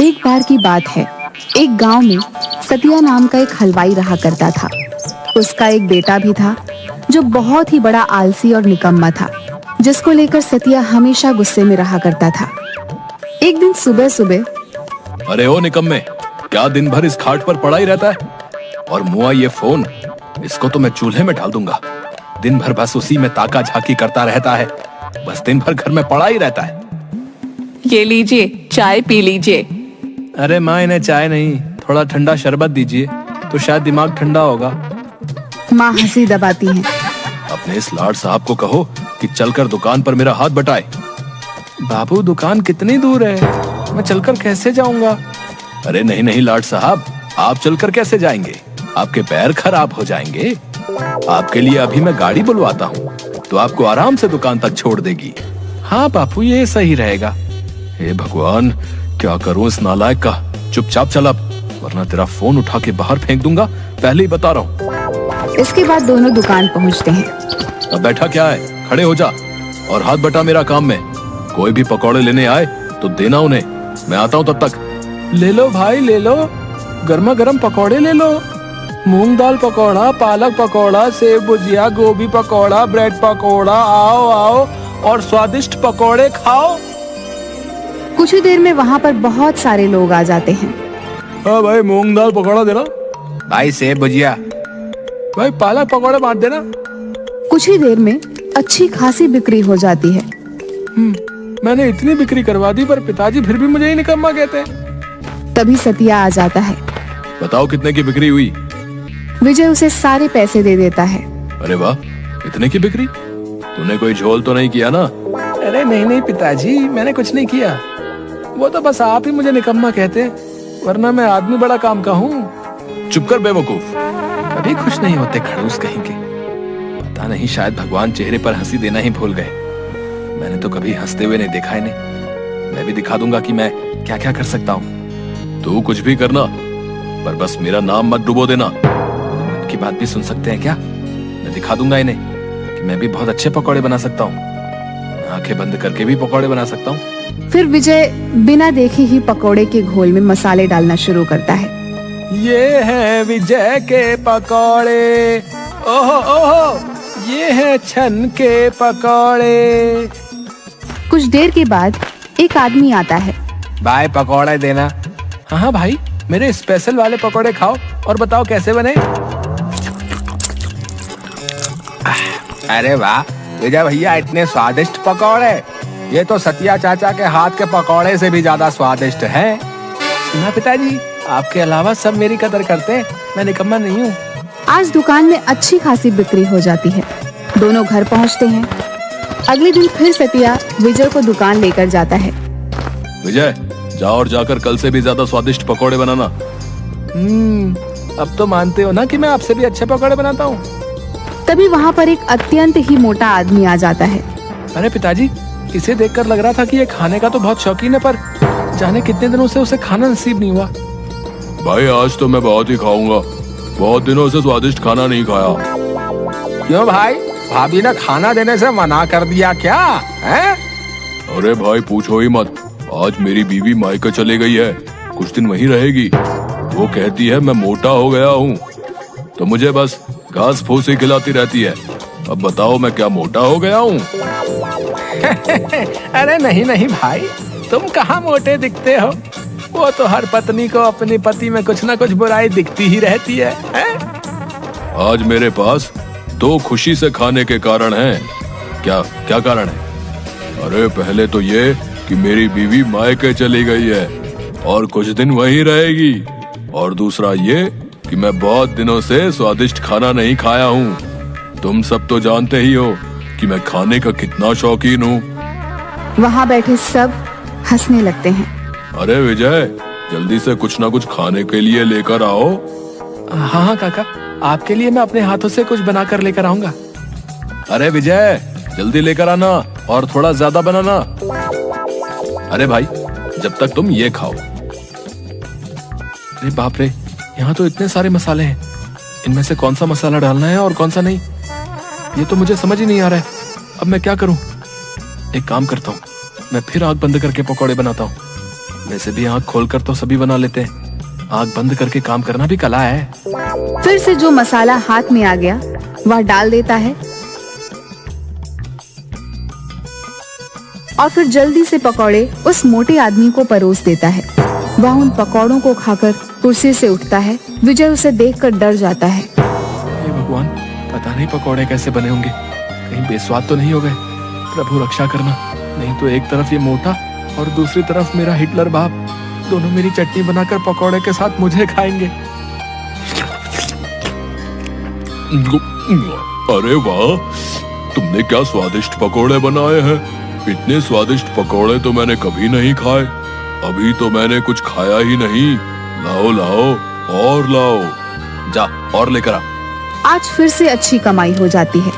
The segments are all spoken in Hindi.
एक बार की बात है, एक गांव में सतिया नाम का एक हलवाई रहा करता था। उसका एक बेटा भी था जो बहुत ही बड़ा आलसी और निकम्मा था, जिसको लेकर सतिया हमेशा गुस्से में रहा करता था। एक दिन सुबह सुबह, अरे ओ निकम्मे, क्या दिन भर इस खाट पर पड़ा ही रहता है? और मुआ ये फोन, इसको तो मैं चूल्हे में डाल दूंगा। दिन भर बस उसी में ताका झाकी करता रहता है, बस दिन भर घर में पड़ा ही रहता है। ये लीजिए, चाय पी लीजिए। अरे माँ, इन्हें चाय नहीं, थोड़ा ठंडा शरबत दीजिए तो शायद दिमाग ठंडा होगा। माँ हंसी दबाती हैं। अपने इस लाड साहब को कहो कि चलकर दुकान पर मेरा हाथ बटाए। बाबू, दुकान कितनी दूर है, मैं चलकर कैसे जाऊंगा? अरे नहीं नहीं लाड साहब, आप चलकर कैसे जाएंगे? आपके पैर खराब हो जाएंगे। आपके लिए अभी मैं गाड़ी बुलवाता हूँ, तो आपको आराम से दुकान तक छोड़ देगी। हाँ बापू, ये सही रहेगा। हे भगवान, क्या करूँ इस नालायक का। चुपचाप चल अब, वरना तेरा फोन उठा के बाहर फेंक दूंगा, पहले ही बता रहा हूँ। इसके बाद दोनों दुकान पहुंचते हैं। अब बैठा क्या है, खड़े हो जा और हाथ बटा मेरा काम में। कोई भी पकौड़े लेने आए तो देना उन्हें, मैं आता हूँ तब तक। ले लो भाई, ले लो, गर्मा गर्म पकौड़े ले लो। मूंग दाल पकौड़ा, पालक पकौड़ा, सेब भुजिया, गोभी पकौड़ा, ब्रेड पकौड़ा, आओ आओ और स्वादिष्ट पकौड़े खाओ। कुछ ही देर में वहाँ पर बहुत सारे लोग आ जाते हैं। हाँ भाई, मूंग दाल पकौड़ा देना। भाई सेब भुजिया। भाई पालक पकौड़े बांट देना। कुछ ही देर में अच्छी खासी बिक्री हो जाती है। मैंने इतनी बिक्री करवा दी, पर पिताजी फिर भी मुझे ही निकम्मा कहते हैं। तभी सतिया आ जाता है। बताओ कितने की बिक्री हुई? विजय उसे सारे पैसे दे देता है। अरे वाह, इतने की बिक्री? तूने कोई झोल तो नहीं किया ना? अरे नहीं नहीं पिताजी, मैंने कुछ नहीं किया। वो तो बस आप ही मुझे निकम्मा कहते हैं, वरना मैं आदमी बड़ा काम का हूँ। चुप कर बेवकूफ, कभी खुश नहीं होते खड़ूस कहीं के। पता नहीं, शायद भगवान चेहरे पर हंसी देना ही भूल गए। मैंने तो कभी हंसते हुए नहीं देखा इन्हें। मैं भी दिखा दूंगा कि मैं क्या क्या कर सकता हूँ। तू कुछ भी करना, पर बस मेरा नाम मत डुबो देना। मन की बात भी सुन सकते हैं क्या? मैं दिखा दूंगा इन्हें कि मैं भी बहुत अच्छे पकौड़े बना सकता हूँ। आंखें बंद करके भी पकौड़े बना सकता हूँ। फिर विजय बिना देखे ही पकौड़े के घोल में मसाले डालना शुरू करता है। ये है विजय के पकौड़े, ओहो ओहो, ये है छन के पकौड़े। कुछ देर के बाद एक आदमी आता है। भाई पकौड़े देना। हाँ हाँ भाई, मेरे स्पेशल वाले पकौड़े खाओ और बताओ कैसे बने। अरे वाह विजय भैया, इतने स्वादिष्ट पकौड़े। ये तो सतिया चाचा के हाथ के पकौड़े से भी ज्यादा स्वादिष्ट है। सुना पिताजी, आपके अलावा सब मेरी कदर करते हैं, मैं निकम्मा नहीं हूँ। आज दुकान में अच्छी खासी बिक्री हो जाती है। दोनों घर पहुँचते हैं। अगले दिन फिर सतिया विजय को दुकान लेकर जाता है। विजय, जाओ और जाकर कल से भी ज्यादा स्वादिष्ट पकौड़े बनाना। अब तो मानते हो ना कि मैं आपसे भी अच्छे पकौड़े बनाता हूँ। तभी वहाँ पर एक अत्यंत ही मोटा आदमी आ जाता है। अरे पिताजी, इसे देखकर लग रहा था कि ये खाने का तो बहुत शौकीन है, पर जाने कितने दिनों से उसे खाना नसीब नहीं हुआ। भाई आज तो मैं बहुत ही खाऊंगा, बहुत दिनों से स्वादिष्ट खाना नहीं खाया। क्यों भाई, भाभी ने खाना देने से मना कर दिया क्या है? अरे भाई पूछो ही मत, आज मेरी बीवी मायके चली गई है, कुछ दिन वहीं रहेगी। वो कहती है मैं मोटा हो गया हूँ, तो मुझे बस घास फूस ही खिलाती रहती है। अब बताओ मैं क्या मोटा हो गया हूँ? अरे नहीं नहीं भाई, तुम कहाँ मोटे दिखते हो। वो तो हर पत्नी को अपनी पति में कुछ ना कुछ बुराई दिखती ही रहती है? आज मेरे पास 2 खुशी से खाने के कारण हैं। क्या क्या कारण है? अरे पहले तो ये कि मेरी बीवी मायके चली गई है और कुछ दिन वहीं रहेगी, और दूसरा ये कि मैं बहुत दिनों से स्वादिष्ट खाना नहीं खाया हूँ। तुम सब तो जानते ही हो कि मैं खाने का कितना शौकीन हूँ। वहाँ बैठे सब हंसने लगते हैं। अरे विजय, जल्दी से कुछ ना कुछ खाने के लिए लेकर आओ। हाँ हाँ काका, आपके लिए मैं अपने हाथों से कुछ बनाकर लेकर आऊंगा। अरे विजय, जल्दी लेकर आना और थोड़ा ज्यादा बनाना। अरे भाई, जब तक तुम ये खाओ। अरे बाप रे, यहाँ तो इतने सारे मसाले हैं, इनमें से कौन सा मसाला डालना है और कौन सा नहीं, ये तो मुझे समझ ही नहीं आ रहा है। अब मैं क्या करूं? एक काम करता हूँ, मैं फिर आंख बंद करके पकौड़े बनाता हूँ। वैसे भी आंख खोलकर तो सभी बना लेते हैं, आंख बंद करके काम करना भी कला है। फिर से जो मसाला हाथ में आ गया वह डाल देता है और फिर जल्दी से पकौड़े उस मोटे आदमी को परोस देता है। वह उन पकौड़ों को खाकर कुर्सी से उठता है। विजय उसे देखकर डर जाता है। हे भगवान, पता नहीं पकौड़े कैसे बने होंगे, कहीं बेस्वाद तो नहीं हो गए। प्रभु रक्षा करना, नहीं तो एक तरफ ये मोटा और दूसरी तरफ मेरा हिटलर बाप, दोनों मेरी चटनी बनाकर पकौड़े के साथ मुझे खाएंगे। अरे वाह, तुमने क्या स्वादिष्ट पकोड़े बनाए हैं। इतने स्वादिष्ट पकोड़े तो मैंने कभी नहीं खाए। अभी तो मैंने कुछ खाया ही नहीं। लाओ लाओ और लाओ। जा और लेकर आ। आज फिर से अच्छी कमाई हो जाती है।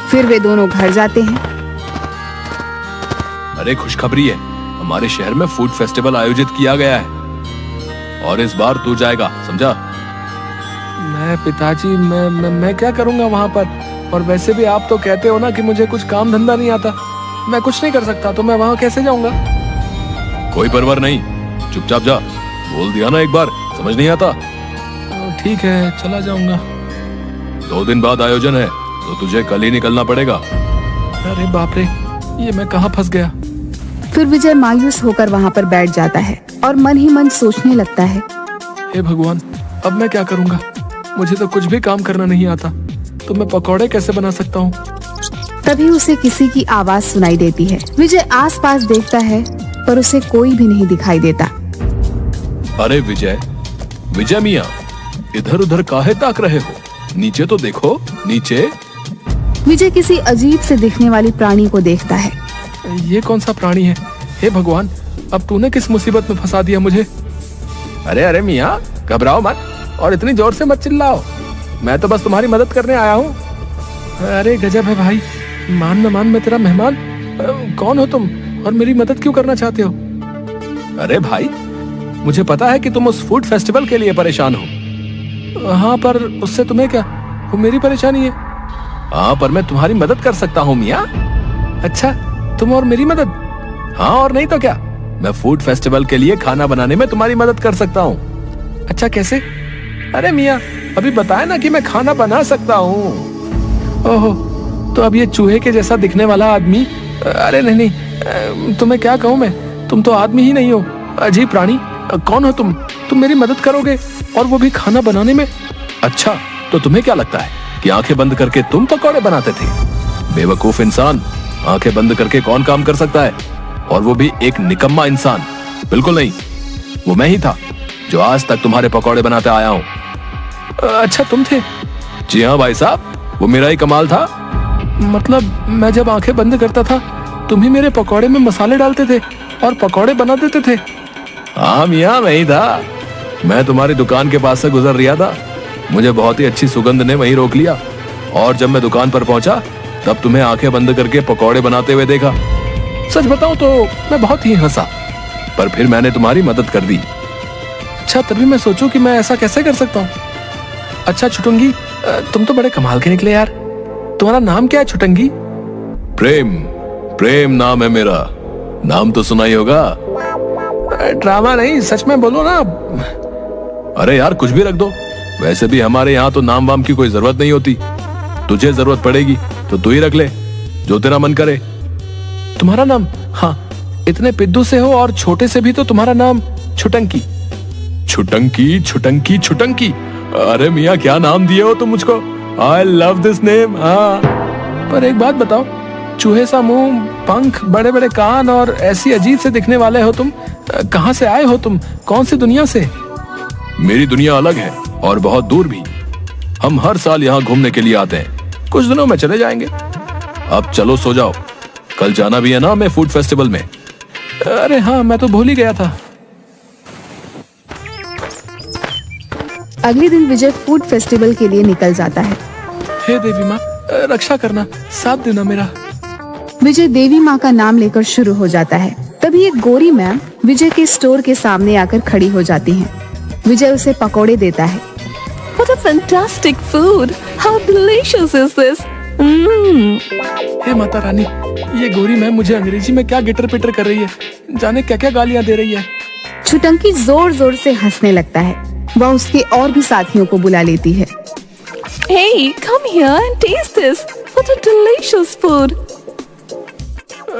फिर वे दोनों घर जाते हैं। अरे खुशखबरी है, हमारे शहर में फूड फेस्टिवल आयोजित किया गया है और इस बार तू जाएगा, समझा? मैं पिताजी, मैं क्या करूंगा वहां पर? और वैसे भी आप तो कहते हो ना कि मुझे कुछ काम धंधा नहीं आता, मैं कुछ नहीं कर सकता, तो मैं वहां कैसे जाऊंगा? कोई परवाह नहीं, चुपचाप जा। बोल दिया ना एक बार, समझ नहीं आता? ठीक है, चला जाऊंगा। 2 दिन बाद आयोजन है, तो तुझे कल ही निकलना पड़ेगा। अरे बाप रे, ये मैं कहाँ फंस गया? फिर विजय मायूस होकर वहाँ पर बैठ जाता है और मन ही मन सोचने लगता है, हे भगवान, अब मैं क्या करूंगा? मुझे तो कुछ भी काम करना नहीं आता, तो मैं पकौड़े कैसे बना सकता हूँ? तभी उसे किसी की आवाज सुनाई देती है। विजय आसपास देखता है पर उसे कोई भी नहीं दिखाई देता। अरे विजय, विजय मियाँ, इधर उधर काहे ताक रहे हो? नीचे तो देखो, नीचे। विजय किसी अजीब से दिखने वाली प्राणी को देखता है। ये कौन सा प्राणी है? हे भगवान, अब तूने किस मुसीबत में फंसा दिया मुझे? अरे अरे मियाँ, घबराओ मत और इतनी जोर से मत चिल्लाओ, मैं तो बस तुम्हारी मदद करने आया हूँ। अरे गजब है भाई, मान न मान मैं तेरा मेहमान। कौन हो तुम और मेरी मदद क्यों करना चाहते हो? अरे भाई, मुझे पता है कि तुम उस फूड फेस्टिवल के लिए परेशान हो। हाँ, पर उससे तुम्हें क्या? वो मेरी परेशानी है। हाँ, पर मैं तुम्हारी मदद कर सकता हूँ मियाँ। अच्छा, तुम और मेरी मदद? हाँ, और नहीं तो क्या, मैं फूड फेस्टिवल के लिए खाना बनाने में तुम्हारी मदद कर सकता हूँ। अच्छा, कैसे? अरे मियाँ, अभी बताया ना कि मैं खाना बना सकता हूँ। ओहो, तो अब ये चूहे के जैसा दिखने वाला आदमी, अरे नहीं नहीं, तुम्हें क्या कहूँ मैं, तुम तो आदमी ही नहीं हो, अजीब प्राणी। कौन हो तुम? तुम मेरी मदद करोगे और वो भी खाना बनाने में? अच्छा, तो तुम्हें क्या लगता है कि आंखें बंद करके तुम पकौड़े बनाते थे? बेवकूफ इंसान, आंखें बंद करके कौन काम कर सकता है, और वो भी एक निकम्मा इंसान? बिल्कुल नहीं, वो मैं ही था जो आज तक तुम्हारे पकौड़े बनाते आया हूँ। अच्छा, तुम थे? जी हाँ भाई साहब, वो मेरा ही कमाल था। मतलब मैं जब आंखें बंद करता था तुम ही मेरे पकौड़े में मसाले डालते थे और पकौड़े बना देते थे? हाँ मियाँ, मैं ही था। मैं तुम्हारी दुकान के पास से गुजर रहा था, मुझे बहुत ही अच्छी सुगंध ने वहीं रोक लिया, और जब मैं दुकान पर पहुंचा तब तुम्हें आंखें बंद करके पकौड़े बनाते हुए देखा। सच बताऊं तो मैं बहुत ही हंसा, पर फिर मैंने तुम्हारी मदद कर दी। अच्छा, तभी मैं सोचूं कि मैं ऐसा कैसे कर सकता हूँ। अच्छा छुटुंगी, तुम तो बड़े कमाल के निकले यार। तुम्हारा नाम क्या है छुटंगी? प्रेम, प्रेम नाम है मेरा। नाम तो सुना ही होगा। ड्रामा नहीं, सच में बोलो ना। अरे यार, कुछ भी रख दो, वैसे भी हमारे यहाँ तो नाम वाम की कोई जरूरत नहीं होती। तुझे जरूरत पड़ेगी तो तू ही रख ले, जो तेरा मन करे। तुम्हारा नाम? हाँ, इतने पिद्दू से हो और छोटे से भी तो तुम्हारा नाम छुटंकी। छुटंकी, छुटंकी, छुटंकी। अरे मियाँ, क्या नाम दिए हो तुम मुझको। I love this name. हाँ, पर एक बात बताओ, चूहे सा मुंह, पंख, बड़े बड़े कान और ऐसी अजीब से दिखने वाले हो तुम, कहाँ से आए हो तुम? कौन सी दुनिया से? मेरी दुनिया अलग है और बहुत दूर भी। हम हर साल यहाँ घूमने के लिए आते हैं, कुछ दिनों में चले जाएंगे। अब चलो सो जाओ, कल जाना भी है ना हमें फूड फेस्टिवल में। अरे हाँ, मैं तो भूल ही गया था। अगले दिन विजय फूड फेस्टिवल के लिए निकल जाता है। हे देवी माँ, रक्षा करना, साथ देना मेरा। विजय देवी माँ का नाम लेकर शुरू हो जाता है। तभी एक गोरी मैम विजय के स्टोर के सामने आकर खड़ी हो जाती हैं। विजय उसे पकोड़े देता है। What a fantastic food! How delicious is this? हे माता रानी, ये गोरी मैम मुझे अंग्रेजी में क्या गिटर पिटर कर रही है, जाने क्या क्या गालियां दे रही है। छुटंकी जोर जोर से हंसने लगता है। वह उसके और भी साथियों को बुला लेती है। Hey, come here and taste this. What a delicious food.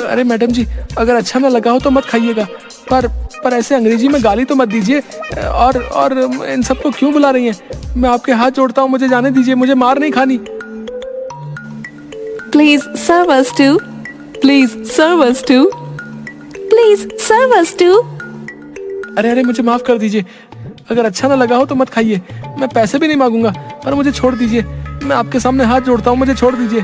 अरे मैडम जी, अगर अच्छा ना लगा हो तो मत खाइएगा, पर ऐसे अंग्रेजी में गाली तो मत दीजिए। और इन सबको क्यों बुला रही हैं? मैं आपके हाथ जोड़ता हूँ, मुझे जाने दीजिए, मुझे मार नहीं खानी। Please serve us too. Please serve us too. Please serve us too. अरे मुझे माफ कर दीजिए, अगर अच्छा ना लगा हो तो मत खाइए। मैं पैसे भी नहीं मांगूंगा, पर मुझे छोड़ दीजिए। मैं आपके सामने हाथ जोड़ता हूँ, मुझे छोड़ दीजिए।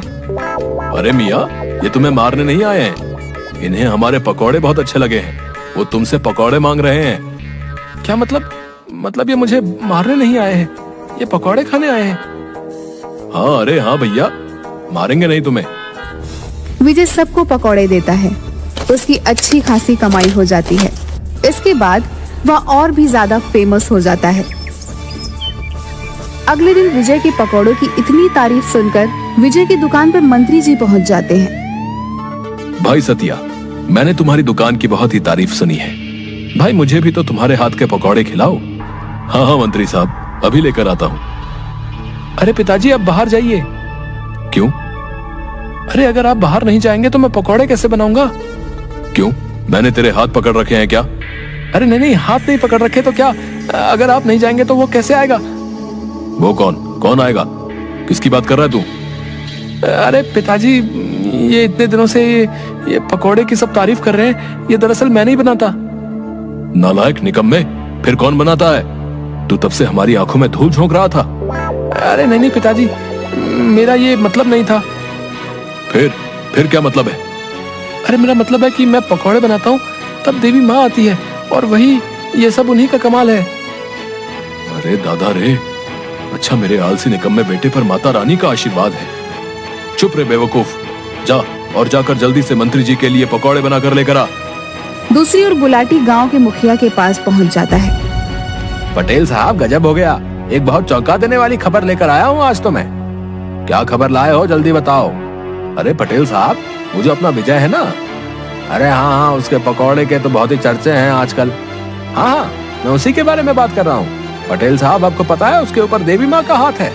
अरे मियाँ, ये तुम्हें मारने नहीं आए हैं, इन्हें हमारे पकौड़े बहुत अच्छे लगे हैं, वो तुमसे पकौड़े मांग रहे हैं। क्या मतलब ये मुझे मारने नहीं आए हैं, ये पकौड़े खाने आए हैं। हाँ, अरे हाँ भैया, मारेंगे नहीं तुम्हें। विजय सबको पकौड़े देता है। उसकी अच्छी खासी कमाई हो जाती है। इसके बाद वह और भी ज्यादा फेमस हो जाता है। अगले दिन विजय के पकौड़ों की इतनी तारीफ सुनकर विजय की दुकान पर मंत्री जी पहुंच जाते हैं। भाई सतिया, मैंने तुम्हारी दुकान की बहुत ही तारीफ सुनी है। भाई मुझे भी तो तुम्हारे हाथ के पकौड़े खिलाओ। हाँ हाँ मंत्री साहब, अभी लेकर आता हूँ। अरे पिताजी, अब बाहर जाइए। क्यों? अरे अगर आप बाहर नहीं जाएंगे तो मैं पकौड़े कैसे बनाऊंगा? क्यों, मैंने तेरे हाथ पकड़ रखे हैं क्या? अरे नहीं, हाथ नहीं पकड़ रखे तो क्या, अगर आप नहीं जाएंगे तो वो कैसे आएगा? वो कौन आएगा? किसकी बात कर रहा है तू? अरे पिताजी, ये इतने दिनों से ये पकौड़े की सब तारीफ कर रहे हैं, ये दरअसल मैं नहीं बनाता। नालायक निकम्मे, फिर कौन बनाता है? तू तब से हमारी आंखों में धूल झोंक रहा था। अरे नहीं पिताजी, मेरा ये मतलब नहीं था। फिर क्या मतलब है? अरे मेरा मतलब है कि मैं पकौड़े बनाता हूँ तब देवी माँ आती है, और वही ये सब उन्हीं का कमाल है। अरे दादा रे, अच्छा मेरे आलसी निकम्मे बेटे पर माता रानी का आशीर्वाद है। चुप रे बेवकूफ, जा और जाकर जल्दी से मंत्री जी के लिए पकौड़े बनाकर लेकर आ। दूसरी ओर गुलाटी गांव के मुखिया के पास पहुंच जाता है। पटेल साहब, गजब हो गया, एक बहुत चौंका देने वाली खबर लेकर आया हूँ आज तो मैं। क्या खबर लाए हो, जल्दी बताओ। अरे पटेल साहब, वो जो अपना विजय है ना, अरे हाँ, उसके पकौड़े के तो बहुत ही चर्चे हैं आजकल। हाँ, मैं उसी के बारे में बात कर रहा हूँ। पटेल साहब, आपको पता है उसके ऊपर देवी माँ का हाथ है।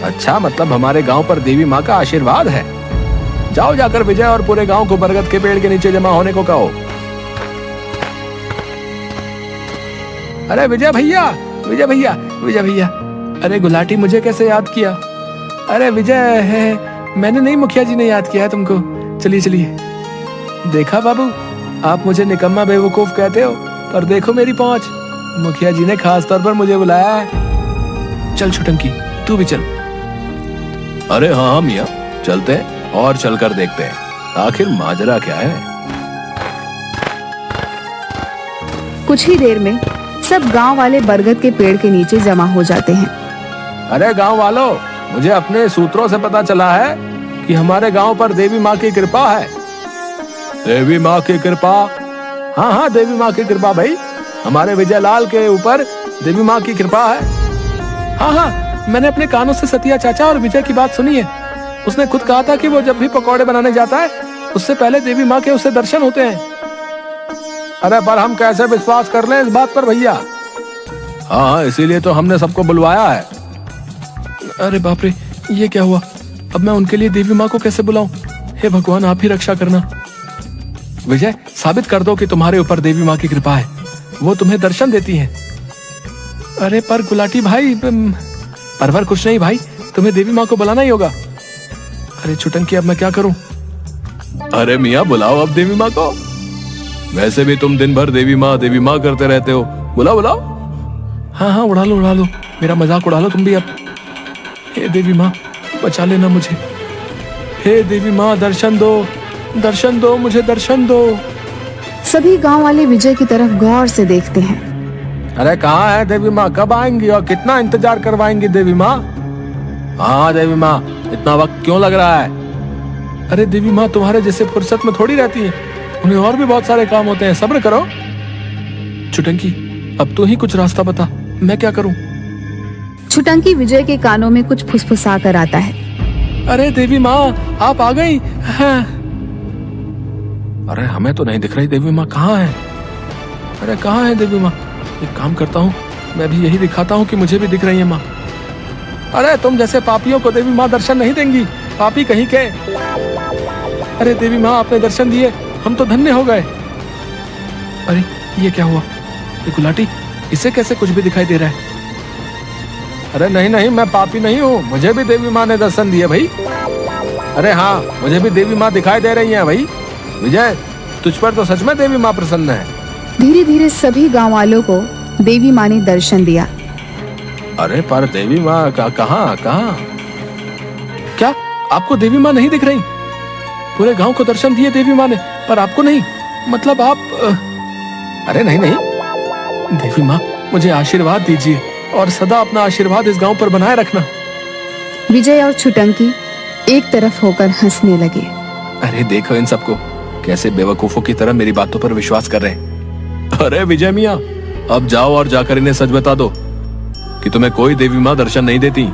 अच्छा, मतलब हमारे गांव पर देवी माँ का आशीर्वाद है। जाओ, जाकर विजय और पूरे गांव को बरगद के पेड़ के नीचे जमा होने को कहो। अरे विजय भैया, अरे गुलाटी मुझे कैसे याद किया? अरे विजय है, मैंने नहीं, मुखिया जी ने याद किया है तुमको। चलिए। देखा बाबू, आप मुझे निकम्मा बेवकूफ कहते हो, पर देखो मेरी पहुंच, मुखिया जी ने खास तौर पर मुझे बुलाया है। चल छुटंकी, तू भी चल। अरे हाँ मियाँ, चलते हैं और चलकर देखते हैं आखिर माजरा क्या है। कुछ ही देर में सब गांव वाले बरगद के पेड़ के नीचे जमा हो जाते हैं। अरे गांव वालों, मुझे अपने सूत्रों से पता चला है कि हमारे गांव पर देवी माँ की कृपा है। देवी माँ की कृपा? हाँ, देवी माँ की कृपा भाई, हमारे विजय लाल के ऊपर देवी माँ की कृपा है। हाँ, मैंने अपने कानों से सतिया चाचा और विजय की बात सुनी है। उसने खुद कहा था कि वो जब भी पकौड़े बनाने जाता है, उससे पहले देवी माँ के उससे दर्शन होते हैं। अरे पर हम कैसे विश्वास कर लें इस बात पर भैया? हाँ, इसीलिए तो हमने सबको बुलवाया है। अरे बाप रे, ये क्या हुआ? अब मैं उनके लिए देवी माँ को कैसे बुलाऊं? हे भगवान, आप ही रक्षा करना। विजय, साबित कर दो कि तुम्हारे ऊपर देवी माँ की कृपा है, वो तुम्हें दर्शन देती हैं। अरे पर गुलाटी भाई, परवर कुछ नहीं भाई, तुम्हें देवी माँ को बुलाना ही होगा। अरे छुटंकी, अब मैं क्या करूं? अरे मियाँ, बुलाओ अब देवी माँ को। वैसे भी तुम दिन भर देवी माँ करते रहते हो, बुलाओ। हाँ, उड़ा लो, मेरा मजाक उड़ा लो तुम भी अब। हे देवी माँ, बचा लेना मुझे। हे देवी माँ, दर्शन दो, मुझे दर्शन दो। सभी गांव वाले विजय की तरफ गौर से देखते हैं। अरे कहाँ है देवी माँ, कब आएंगी और कितना इंतजार करवाएंगी देवी माँ? हाँ देवी माँ, इतना वक्त क्यों लग रहा है? अरे देवी माँ तुम्हारे जैसे फुर्सत में थोड़ी रहती है, उन्हें और भी बहुत सारे काम होते हैं, सब्र करो। छुटंकी, अब तू ही कुछ रास्ता बता, मैं क्या करूं? छुटंकी विजय के कानों में कुछ फुसफुसा कर आता है। अरे देवी माँ, आप आ गई। हाँ। अरे हमें तो नहीं दिख रही देवी माँ, कहाँ है? अरे कहाँ है देवी माँ? एक काम करता हूँ, मैं भी यही दिखाता हूँ कि मुझे भी दिख रही है माँ। अरे तुम जैसे पापियों को देवी माँ दर्शन नहीं देंगी, पापी कहीं के। अरे देवी माँ, आपने दर्शन दिए, हम तो धन्य हो गए। अरे ये क्या हुआ? ये गुलाटी, इसे कैसे कुछ भी दिखाई दे रहा है? अरे नहीं नहीं, मैं पापी नहीं हूँ, मुझे भी देवी माँ ने दर्शन दिए भाई। अरे हाँ, मुझे भी देवी माँ दिखाई दे रही हैं भाई। विजय, तुझ पर तो सच में देवी माँ प्रसन्न है। धीरे धीरे सभी गांव वालों को देवी माँ ने दर्शन दिया। अरे पर देवी माँ कहाँ कहाँ? क्या आपको देवी माँ नहीं दिख रही? पूरे गांव को दर्शन दिए देवी माँ ने, पर आपको नहीं? मतलब आप अरे नहीं नहीं, देवी माँ मुझे आशीर्वाद दीजिए और सदा अपना आशीर्वाद इस गांव पर बनाए रखना। विजय और छुटंकी एक तरफ होकर हंसने लगे। अरे देखो इन सबको, कैसे बेवकूफों की तरह मेरी बातों पर विश्वास कर रहे हैं। अरे विजय मियाँ, अब जाओ और जाकर इन्हें सच बता दो कि तुम्हें कोई देवी माँ दर्शन नहीं देती।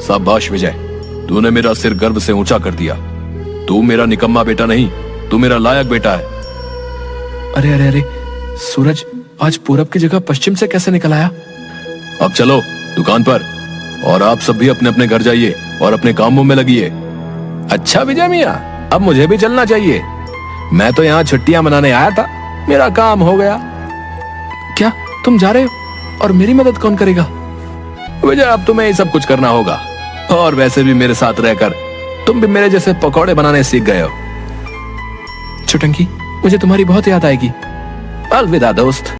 शाबाश विजय, तूने मेरा सिर गर्व से ऊंचा कर दिया। तू मेरा निकम्मा बेटा नहीं, तू मेरा लायक बेटा है। अरे अरे अरे, सूरज आज पूरब की जगह पश्चिम से कैसे निकल आया? अब चलो दुकान पर, और आप सब भी अपने अपने घर जाइए और अपने कामों में लगिए। अच्छा विजय मियाँ, अब मुझे भी चलना चाहिए। मैं तो यहाँ छुट्टियां मनाने आया था, मेरा काम हो गया। क्या तुम जा रहे हो? और मेरी मदद कौन करेगा? विजय, अब तुम्हें ये सब कुछ करना होगा, और वैसे भी मेरे साथ रहकर तुम भी मेरे जैसे पकौड़े बनाने सीख गए हो। छुटंकी, मुझे तुम्हारी बहुत याद आएगी। अलविदा दोस्त।